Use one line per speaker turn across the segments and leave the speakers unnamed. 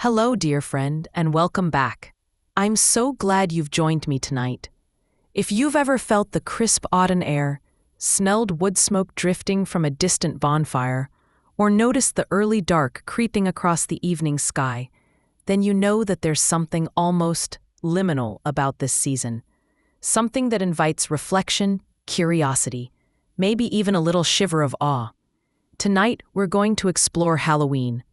Hello, dear friend, and welcome back. I'm so glad you've joined me tonight. If you've ever felt the crisp autumn air, smelled wood smoke drifting from a distant bonfire, or noticed the early dark creeping across the evening sky, then you know that there's something almost liminal about this season. Something that invites reflection, curiosity, maybe even a little shiver of awe. Tonight, we're going to explore Halloween.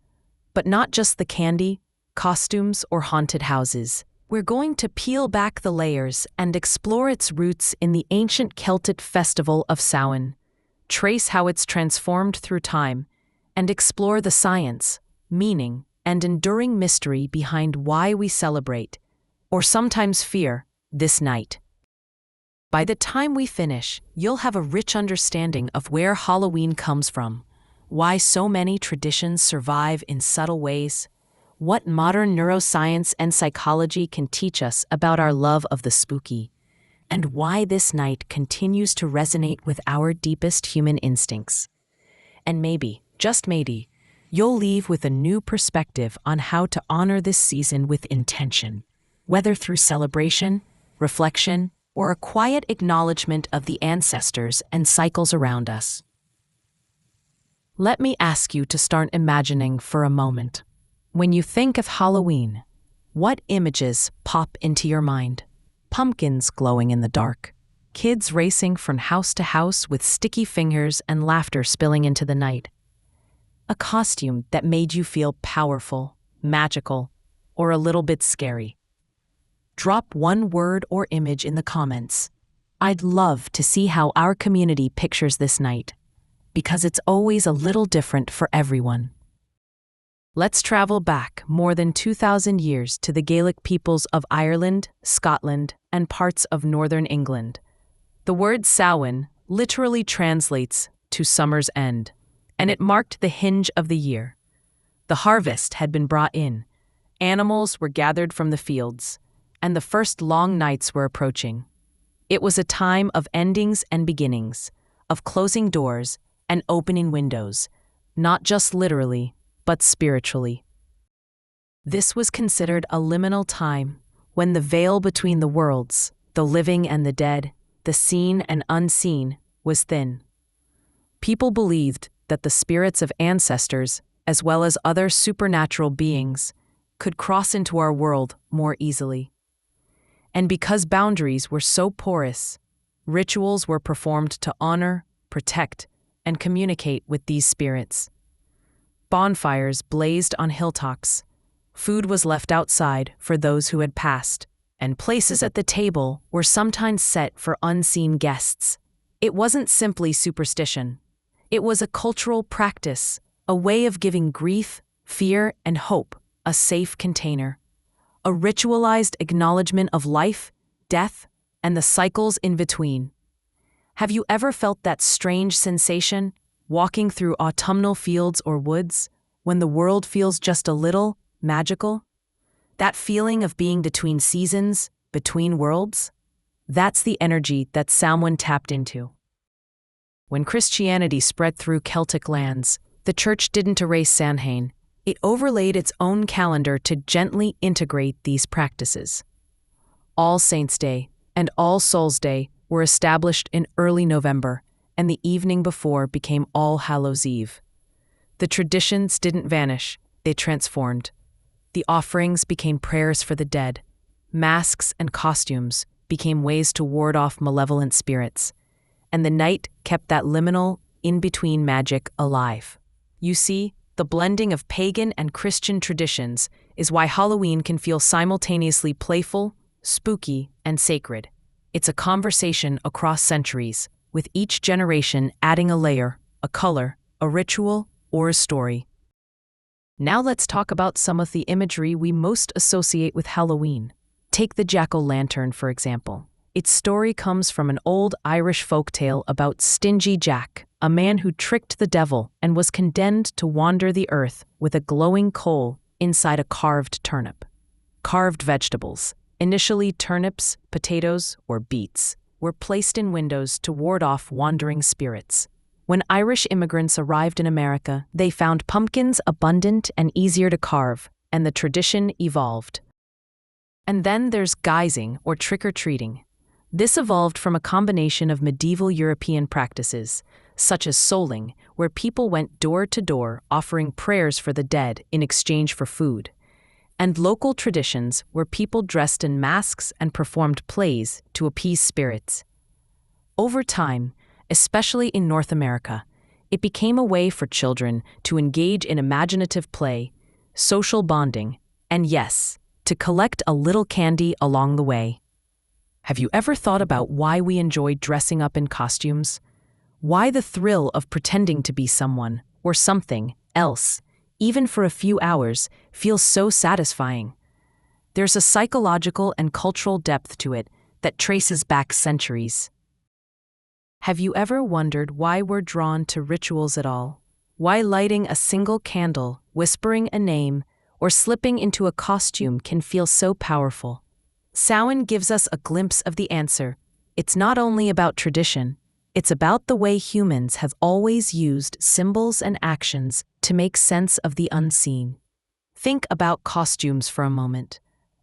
But not just the candy, costumes, or haunted houses. We're going to peel back the layers and explore its roots in the ancient Celtic festival of Samhain, trace how it's transformed through time, and explore the science, meaning, and enduring mystery behind why we celebrate, or sometimes fear, this night. By the time we finish, you'll have a rich understanding of where Halloween comes from, why so many traditions survive in subtle ways, what modern neuroscience and psychology can teach us about our love of the spooky, and why this night continues to resonate with our deepest human instincts. And maybe, just maybe, you'll leave with a new perspective on how to honor this season with intention, whether through celebration, reflection, or a quiet acknowledgement of the ancestors and cycles around us. Let me ask you to start imagining for a moment. When you think of Halloween, what images pop into your mind? Pumpkins glowing in the dark, kids racing from house to house with sticky fingers and laughter spilling into the night. A costume that made you feel powerful, magical, or a little bit scary. Drop one word or image in the comments. I'd love to see how our community pictures this night, because it's always a little different for everyone. Let's travel back more than 2,000 years to the Gaelic peoples of Ireland, Scotland, and parts of northern England. The word Samhain literally translates to summer's end, and it marked the hinge of the year. The harvest had been brought in, animals were gathered from the fields, and the first long nights were approaching. It was a time of endings and beginnings, of closing doors and opening windows, not just literally, but spiritually. This was considered a liminal time, when the veil between the worlds, the living and the dead, the seen and unseen, was thin. People believed that the spirits of ancestors, as well as other supernatural beings, could cross into our world more easily. And because boundaries were so porous, rituals were performed to honor, protect, and communicate with these spirits. Bonfires blazed on hilltops, food was left outside for those who had passed, and places at the table were sometimes set for unseen guests. It wasn't simply superstition. It was a cultural practice, a way of giving grief, fear, and hope a safe container. A ritualized acknowledgement of life, death, and the cycles in between. Have you ever felt that strange sensation, walking through autumnal fields or woods, when the world feels just a little magical? That feeling of being between seasons, between worlds? That's the energy that Samhain tapped into. When Christianity spread through Celtic lands, the church didn't erase Samhain. It overlaid its own calendar to gently integrate these practices. All Saints' Day and All Souls' Day were established in early November, and the evening before became All Hallows' Eve. The traditions didn't vanish, they transformed. The offerings became prayers for the dead. Masks and costumes became ways to ward off malevolent spirits. And the night kept that liminal, in-between magic alive. You see, the blending of pagan and Christian traditions is why Halloween can feel simultaneously playful, spooky, and sacred. It's a conversation across centuries, with each generation adding a layer, a color, a ritual, or a story. Now let's talk about some of the imagery we most associate with Halloween. Take the jack-o'-lantern, for example. Its story comes from an old Irish folktale about Stingy Jack, a man who tricked the devil and was condemned to wander the earth with a glowing coal inside a carved turnip. Carved vegetables, initially turnips, potatoes, or beets, were placed in windows to ward off wandering spirits. When Irish immigrants arrived in America, they found pumpkins abundant and easier to carve, and the tradition evolved. And then there's guising, or trick-or-treating. This evolved from a combination of medieval European practices, such as souling, where people went door to door offering prayers for the dead in exchange for food, and local traditions where people dressed in masks and performed plays to appease spirits. Over time, especially in North America, it became a way for children to engage in imaginative play, social bonding, and yes, to collect a little candy along the way. Have you ever thought about why we enjoy dressing up in costumes? Why the thrill of pretending to be someone or something else, even for a few hours, feels so satisfying? There's a psychological and cultural depth to it that traces back centuries. Have you ever wondered why we're drawn to rituals at all? Why lighting a single candle, whispering a name, or slipping into a costume can feel so powerful? Samhain gives us a glimpse of the answer. It's not only about tradition, it's about the way humans have always used symbols and actions to make sense of the unseen. Think about costumes for a moment.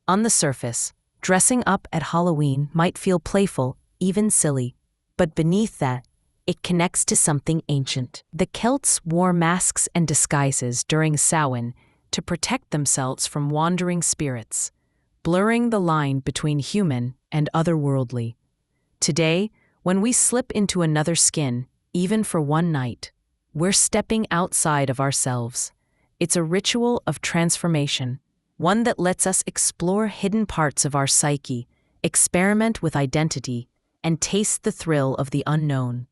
On the surface, dressing up at Halloween might feel playful, even silly. But beneath that, it connects to something ancient. The Celts wore masks and disguises during Samhain to protect themselves from wandering spirits, blurring the line between human and otherworldly. Today, when we slip into another skin, even for one night, we're stepping outside of ourselves. It's a ritual of transformation, one that lets us explore hidden parts of our psyche, experiment with identity, and taste the thrill of the unknown.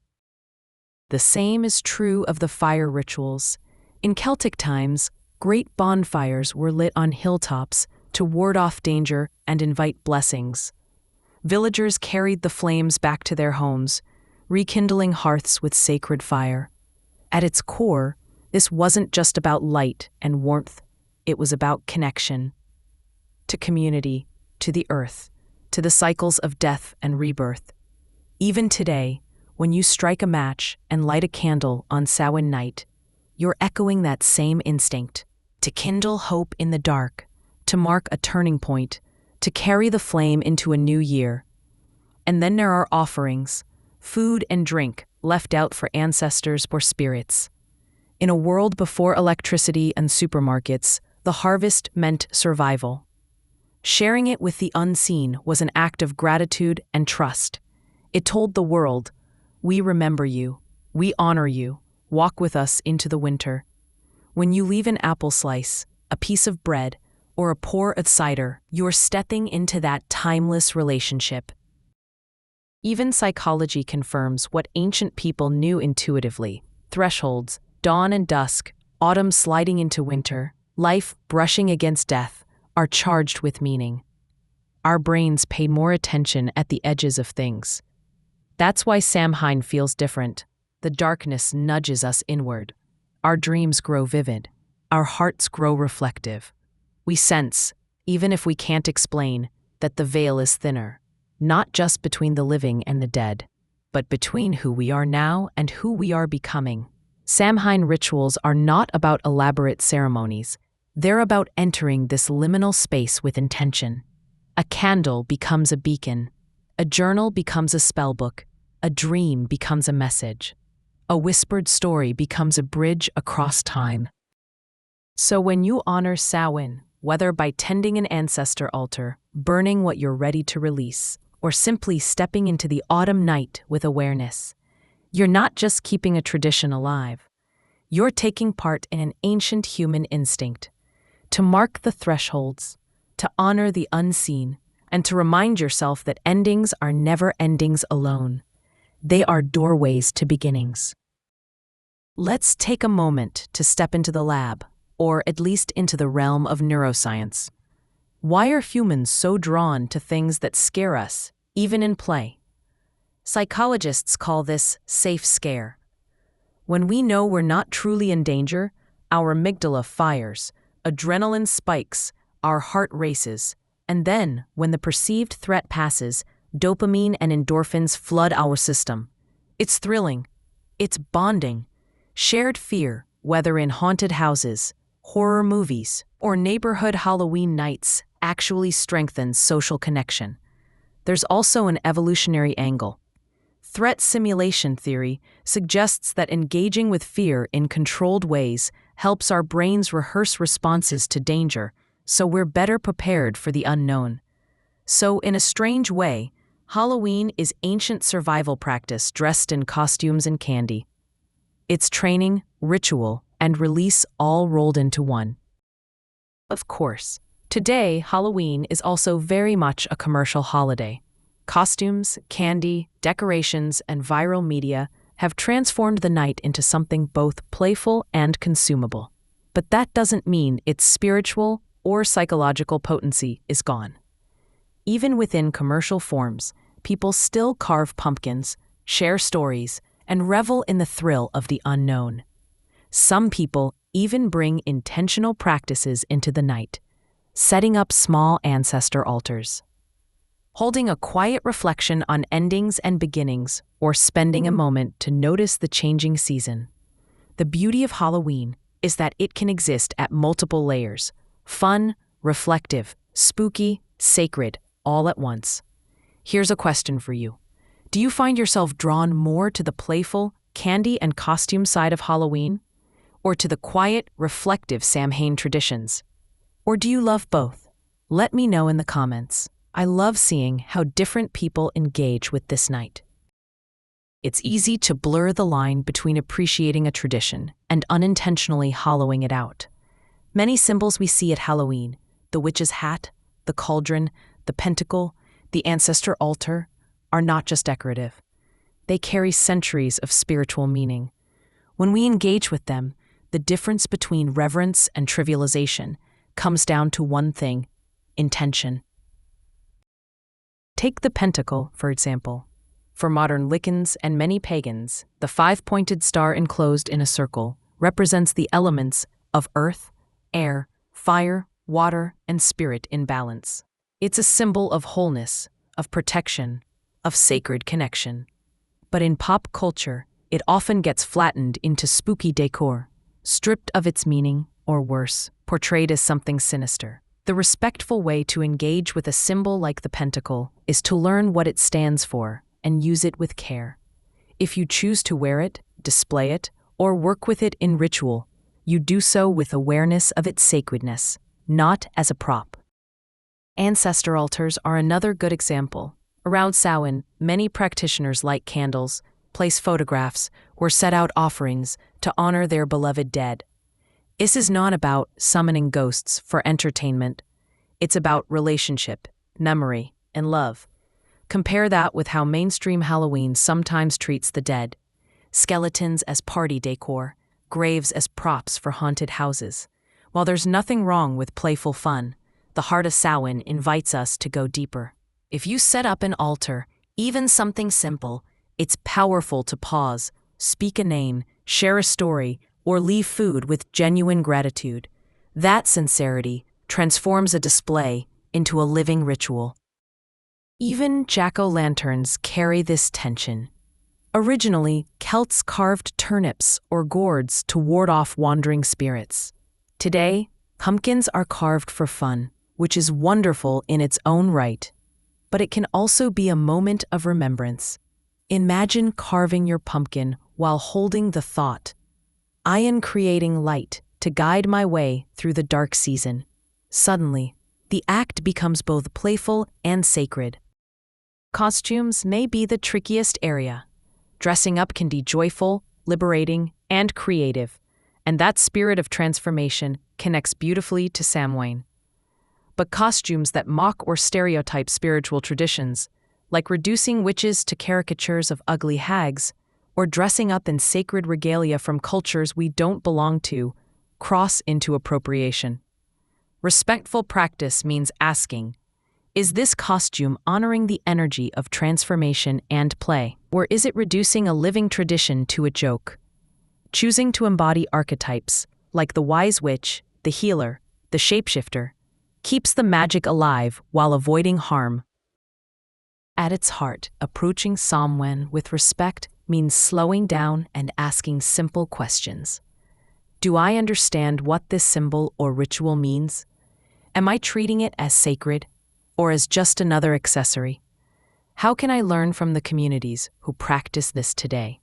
The same is true of the fire rituals. In Celtic times, great bonfires were lit on hilltops to ward off danger and invite blessings. Villagers carried the flames back to their homes, rekindling hearths with sacred fire. At its core, this wasn't just about light and warmth, it was about connection. To community, to the earth, to the cycles of death and rebirth. Even today, when you strike a match and light a candle on Samhain night, you're echoing that same instinct, to kindle hope in the dark, to mark a turning point, to carry the flame into a new year. And then there are offerings, food and drink left out for ancestors or spirits. In a world before electricity and supermarkets, the harvest meant survival. Sharing it with the unseen was an act of gratitude and trust. It told the world, we remember you, we honor you, walk with us into the winter. When you leave an apple slice, a piece of bread, or a pour of cider, you're stepping into that timeless relationship. Even psychology confirms what ancient people knew intuitively. Thresholds, dawn and dusk, autumn sliding into winter, life brushing against death, are charged with meaning. Our brains pay more attention at the edges of things. That's why Samhain feels different. The darkness nudges us inward. Our dreams grow vivid. Our hearts grow reflective. We sense, even if we can't explain, that the veil is thinner, not just between the living and the dead, but between who we are now and who we are becoming. Samhain rituals are not about elaborate ceremonies. They're about entering this liminal space with intention. A candle becomes a beacon. A journal becomes a spellbook. A dream becomes a message. A whispered story becomes a bridge across time. So when you honor Samhain, whether by tending an ancestor altar, burning what you're ready to release, or simply stepping into the autumn night with awareness, you're not just keeping a tradition alive. You're taking part in an ancient human instinct to mark the thresholds, to honor the unseen, and to remind yourself that endings are never endings alone. They are doorways to beginnings. Let's take a moment to step into the lab, or at least into the realm of neuroscience. Why are humans so drawn to things that scare us, even in play? Psychologists call this safe scare. When we know we're not truly in danger, our amygdala fires, adrenaline spikes, our heart races, and then, when the perceived threat passes, dopamine and endorphins flood our system. It's thrilling. It's bonding. Shared fear, whether in haunted houses, horror movies, or neighborhood Halloween nights actually strengthens social connection. There's also an evolutionary angle. Threat simulation theory suggests that engaging with fear in controlled ways helps our brains rehearse responses to danger, so we're better prepared for the unknown. So, in a strange way, Halloween is ancient survival practice dressed in costumes and candy. It's training, ritual, and release all rolled into one. Of course, today Halloween is also very much a commercial holiday. Costumes, candy, decorations, and viral media have transformed the night into something both playful and consumable. But that doesn't mean its spiritual or psychological potency is gone. Even within commercial forms, people still carve pumpkins, share stories, and revel in the thrill of the unknown. Some people even bring intentional practices into the night, setting up small ancestor altars, holding a quiet reflection on endings and beginnings, or spending a moment to notice the changing season. The beauty of Halloween is that it can exist at multiple layers: fun, reflective, spooky, sacred, all at once. Here's a question for you. Do you find yourself drawn more to the playful, candy and costume side of Halloween, or to the quiet, reflective Samhain traditions? Or do you love both? Let me know in the comments. I love seeing how different people engage with this night. It's easy to blur the line between appreciating a tradition and unintentionally hollowing it out. Many symbols we see at Halloween, the witch's hat, the cauldron, the pentacle, the ancestor altar, are not just decorative. They carry centuries of spiritual meaning. When we engage with them, the difference between reverence and trivialization comes down to one thing: intention. Take the pentacle, for example. For modern Wiccans and many pagans, the five-pointed star enclosed in a circle represents the elements of earth, air, fire, water, and spirit in balance. It's a symbol of wholeness, of protection, of sacred connection. But in pop culture, it often gets flattened into spooky decor, stripped of its meaning, or worse, portrayed as something sinister. The respectful way to engage with a symbol like the pentacle is to learn what it stands for and use it with care. If you choose to wear it, display it, or work with it in ritual, you do so with awareness of its sacredness, not as a prop. Ancestor altars are another good example. Around Samhain, many practitioners light candles, place photographs, or set out offerings to honor their beloved dead. This is not about summoning ghosts for entertainment. It's about relationship, memory, and love. Compare that with how mainstream Halloween sometimes treats the dead. Skeletons as party decor, graves as props for haunted houses. While there's nothing wrong with playful fun, the heart of Samhain invites us to go deeper. If you set up an altar, even something simple, it's powerful to pause, speak a name, share a story, or leave food with genuine gratitude. That sincerity transforms a display into a living ritual. Even jack-o'-lanterns carry this tension. Originally, Celts carved turnips or gourds to ward off wandering spirits. Today, pumpkins are carved for fun, which is wonderful in its own right. But it can also be a moment of remembrance. Imagine carving your pumpkin while holding the thought, "I am creating light to guide my way through the dark season." Suddenly, the act becomes both playful and sacred. Costumes may be the trickiest area. Dressing up can be joyful, liberating, and creative, and that spirit of transformation connects beautifully to Samhain. But costumes that mock or stereotype spiritual traditions, like reducing witches to caricatures of ugly hags, or dressing up in sacred regalia from cultures we don't belong to, cross into appropriation. Respectful practice means asking, is this costume honoring the energy of transformation and play, or is it reducing a living tradition to a joke? Choosing to embody archetypes, like the wise witch, the healer, the shapeshifter, keeps the magic alive while avoiding harm. At its heart, approaching Samhain with respect means slowing down and asking simple questions. Do I understand what this symbol or ritual means? Am I treating it as sacred or as just another accessory? How can I learn from the communities who practice this today?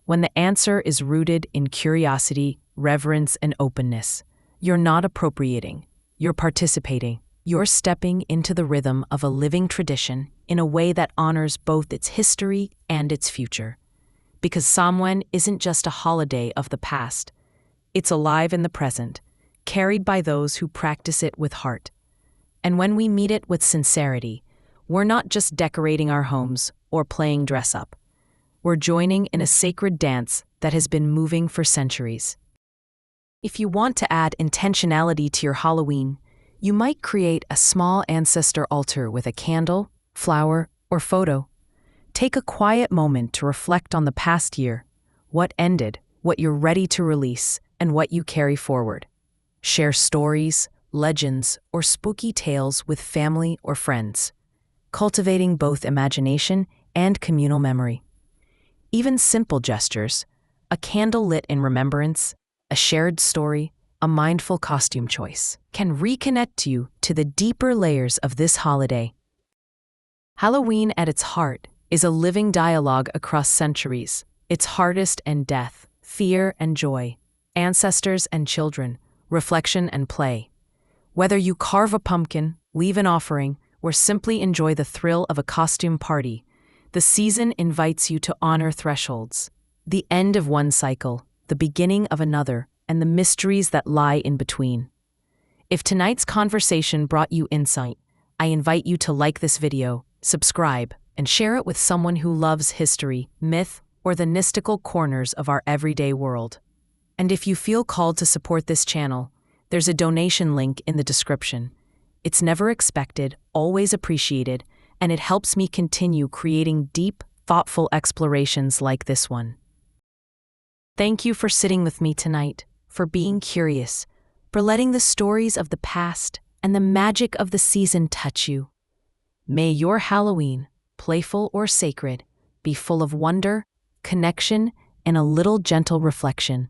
When the answer is rooted in curiosity, reverence, and openness, you're not appropriating, you're participating. You're stepping into the rhythm of a living tradition in a way that honors both its history and its future. Because Samhain isn't just a holiday of the past, it's alive in the present, carried by those who practice it with heart. And when we meet it with sincerity, we're not just decorating our homes or playing dress-up. We're joining in a sacred dance that has been moving for centuries. If you want to add intentionality to your Halloween, you might create a small ancestor altar with a candle, flower, or photo. Take a quiet moment to reflect on the past year, what ended, what you're ready to release, and what you carry forward. Share stories, legends, or spooky tales with family or friends, cultivating both imagination and communal memory. Even simple gestures, a candle lit in remembrance, a shared story, a mindful costume choice, can reconnect you to the deeper layers of this holiday. Halloween at its heart is a living dialogue across centuries, its hardest and death, fear and joy, ancestors and children, reflection and play. Whether you carve a pumpkin, leave an offering, or simply enjoy the thrill of a costume party, the season invites you to honor thresholds, the end of one cycle, the beginning of another, and the mysteries that lie in between. If tonight's conversation brought you insight, I invite you to like this video, subscribe, and share it with someone who loves history, myth, or the mystical corners of our everyday world. And if you feel called to support this channel, there's a donation link in the description. It's never expected, always appreciated, and it helps me continue creating deep, thoughtful explorations like this one. Thank you for sitting with me tonight, for being curious, for letting the stories of the past and the magic of the season touch you. May your Halloween, playful or sacred, be full of wonder, connection, and a little gentle reflection.